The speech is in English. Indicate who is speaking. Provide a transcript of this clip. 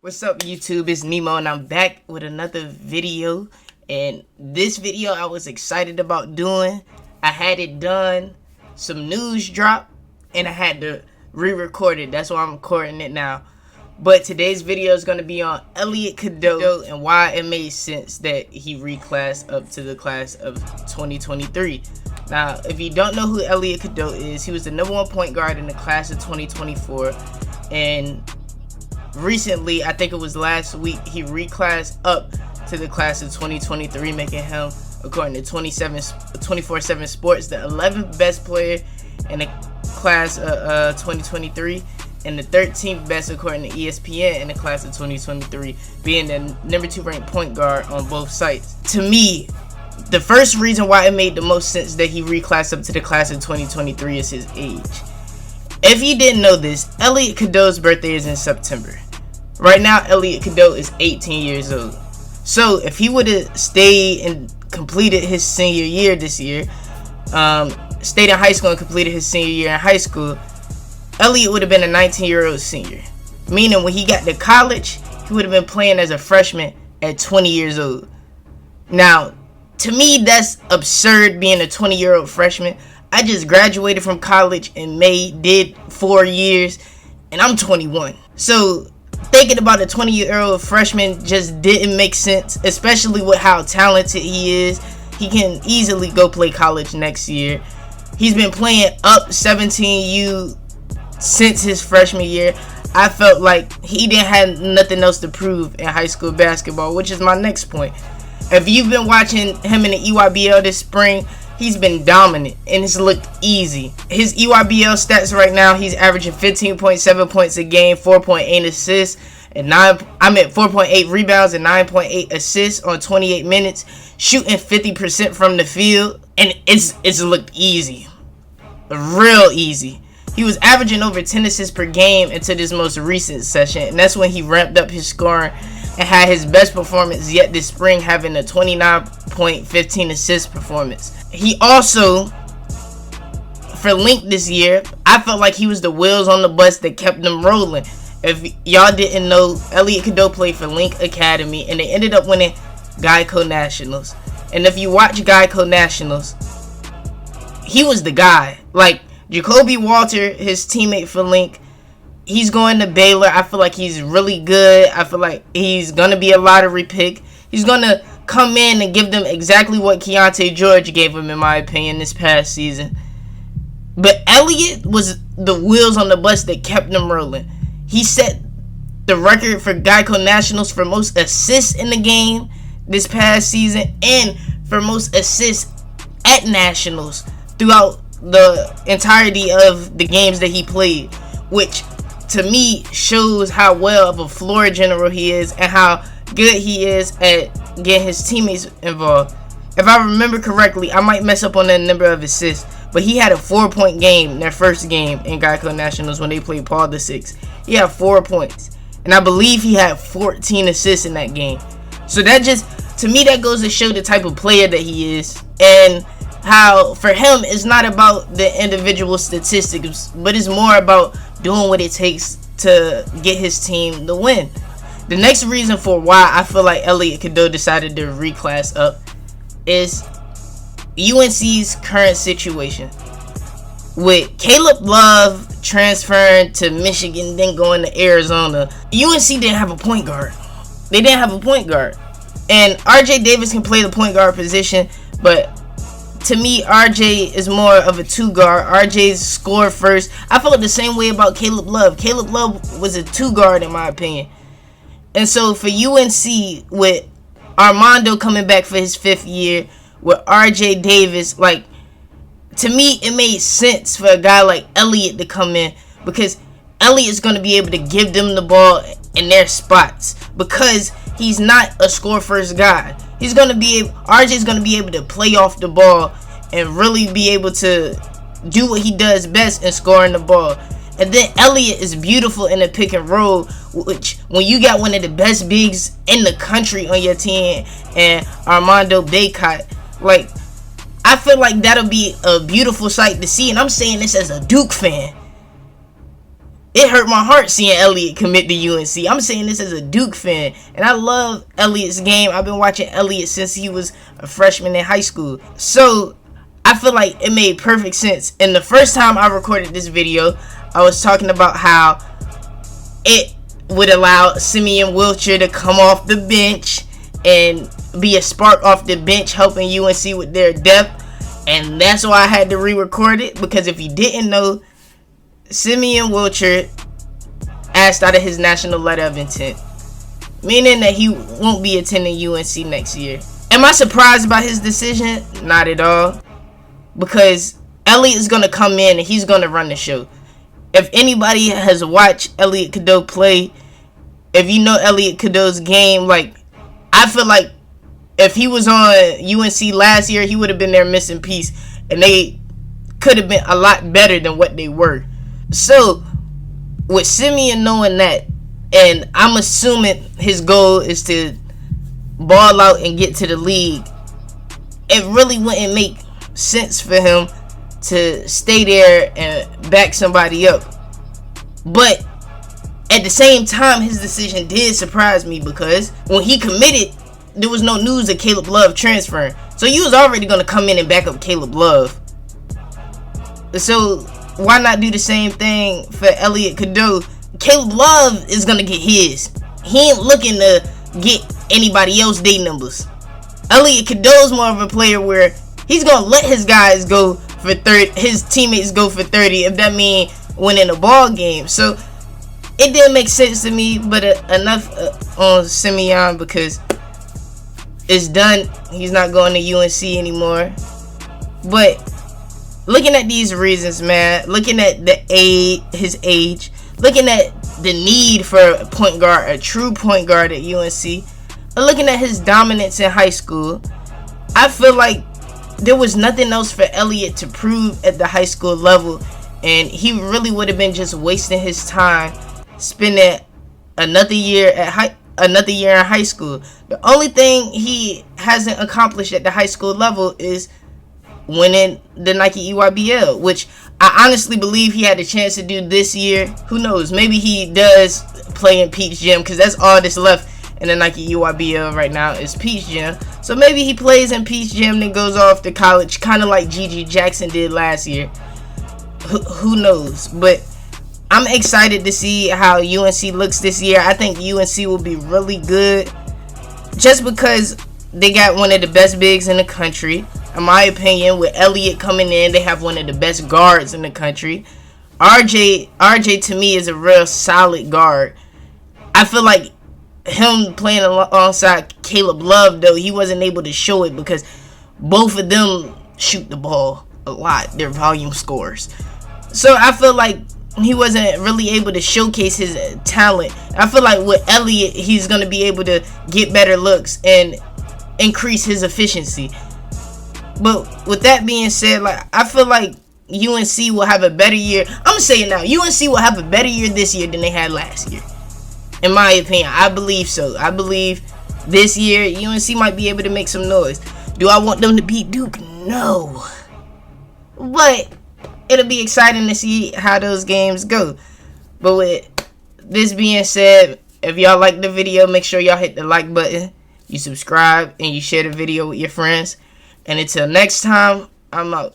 Speaker 1: What's up, YouTube? It's Nemo, and I'm back with another video. And this video I was excited about doing. I had it done, some news dropped, and I had to re-record it. That's why I'm recording it now. But today's video is going to be on Elliot Cadeau and why it made sense that he reclassed up to the class of 2023. Now, if you don't know who Elliot Cadeau is, he was the #1 point guard in the class of 2024, and recently, I think it was last week, he reclassed up to the class of 2023, making him, according to 24/7 Sports, the 11th best player in the class of 2023 and the 13th best according to ESPN in the class of 2023, being the #2 ranked point guard on both sites. To me, the first reason why it made the most sense that he reclassed up to the class of 2023 is his age. If you didn't know this, Elliot Cadeau's birthday is in September. Right now, Elliot Cadeau is 18 years old. So if he would have stayed and completed his senior year this year, stayed in high school and completed his senior year in high school, Elliot would have been a 19-year-old senior. Meaning when he got to college, he would have been playing as a freshman at 20 years old. Now, to me, that's absurd being a 20-year-old freshman. I just graduated from college in May, did 4 years, and I'm 21. So thinking about a 20-year-old freshman just didn't make sense, especially with how talented he is. He can easily go play college next year. He's been playing up 17U since his freshman year. I felt like he didn't have nothing else to prove in high school basketball, which is my next point. If you've been watching him in the EYBL this spring, he's been dominant, and it's looked easy. His EYBL stats right now, he's averaging 15.7 points a game, 4.8 assists, and 4.8 rebounds and 9.8 assists on 28 minutes, shooting 50% from the field, and it's looked easy, real easy. He was averaging over 10 assists per game until this most recent session, and that's when he ramped up his scoring and had his best performance yet this spring, having a 29.15 assist performance. He also, for Link this year, I felt like he was the wheels on the bus that kept them rolling. If y'all didn't know, Elliot Cadeau played for Link Academy, and they ended up winning Geico Nationals. And if you watch Geico Nationals, he was the guy. Like, Jacoby Walter, his teammate for Link, he's going to Baylor. I feel like he's really good. I feel like he's going to be a lottery pick. He's going to come in and give them exactly what Keontae George gave him, in my opinion, this past season. But Elliot was the wheels on the bus that kept them rolling. He set the record for Geico Nationals for most assists in the game this past season and for most assists at Nationals throughout the entirety of the games that he played, which to me shows how well of a floor general he is and how good he is at getting his teammates involved. If I remember correctly, I might mess up on the number of assists, but he had a 4-point game in their first game in Geico Nationals when they played Paul VI. He had 4 points, and I believe he had 14 assists in that game. So that just, to me, that goes to show the type of player that he is, and how for him it's not about the individual statistics, but it's more about doing what it takes to get his team the win. The next reason for why I feel like Elliot Cadeau decided to reclass up is UNC's current situation. With Caleb Love transferring to Michigan, then going to Arizona, UNC didn't have a point guard. They didn't have a point guard. And RJ Davis can play the point guard position, but to me, RJ is more of a 2 guard. RJ's score first. I felt the same way about Caleb Love. Caleb Love was a 2 guard in my opinion. And so for UNC, with Armando coming back for his 5th year, with RJ Davis, like, to me, it made sense for a guy like Elliot to come in, because Elliot's going to be able to give them the ball in their spots, because he's not a score first guy. RJ's going to be able to play off the ball and really be able to do what he does best in scoring the ball. And then Elliot is beautiful in the pick and roll, which when you got one of the best bigs in the country on your team and Armando Baycott, like, I feel like that'll be a beautiful sight to see. And I'm saying this as a Duke fan. it hurt my heart seeing Elliot commit to UNC. I'm saying this as a Duke fan, and I love Elliot's game. I've been watching Elliot since he was a freshman in high school. So I feel like it made perfect sense. And the first time I recorded this video, I was talking about how it would allow Simeon Wilcher to come off the bench and be a spark off the bench, helping UNC with their depth. And that's why I had to re-record it, because if you didn't know, Simeon Wilcher asked out of his national letter of intent, meaning that he won't be attending UNC next year. Am I surprised by his decision? Not at all, because Elliot is going to come in and he's going to run the show. If anybody has watched Elliot Cadeau play, if you know Elliot Cadeau's game, like, I feel like if he was on UNC last year, he would have been their missing piece, and they could have been a lot better than what they were. So, with Simeon knowing that, and I'm assuming his goal is to ball out and get to the league, it really wouldn't make sense for him to stay there and back somebody up. But at the same time, his decision did surprise me, because when he committed, there was no news of Caleb Love transferring. So you was already going to come in and back up Caleb Love. So why not do the same thing for Elliot Cadeau? Caleb Love is going to get his. He ain't looking to get anybody else day numbers. Elliot Cadeau's more of a player where he's going to let his guys go for 30, his teammates go for 30, if that means winning a ball game. So it didn't make sense to me, but enough on Simeon, because it's done. He's not going to UNC anymore. But looking at these reasons, man, looking at his age, looking at the need for a point guard, a true point guard at UNC, and looking at his dominance in high school, I feel like there was nothing else for Elliot to prove at the high school level, and he really would have been just wasting his time spending another year in high school. The only thing he hasn't accomplished at the high school level is winning the Nike EYBL, which I honestly believe he had a chance to do this year. Who knows? Maybe he does play in Peach Jam, because that's all that's left in the Nike EYBL right now is Peach Jam. So maybe he plays in Peach Jam, then goes off to college, kind of like Gigi Jackson did last year. Who knows? But I'm excited to see how UNC looks this year. I think UNC will be really good, just because they got one of the best bigs in the country. In my opinion, with Elliot coming in, they have one of the best guards in the country. RJ to me is a real solid guard. I feel like him playing alongside Caleb Love, though, he wasn't able to show it because both of them shoot the ball a lot. They're volume scorers. So I feel like he wasn't really able to showcase his talent. I feel like with Elliot, he's going to be able to get better looks and increase his efficiency. But with that being said, like, I feel like UNC will have a better year. I'm going to say it now. UNC will have a better year this year than they had last year. In my opinion, I believe so. I believe this year UNC might be able to make some noise. Do I want them to beat Duke? No. But it'll be exciting to see how those games go. But with this being said, if y'all like the video, make sure y'all hit the like button, you subscribe, and you share the video with your friends. And until next time, I'm out.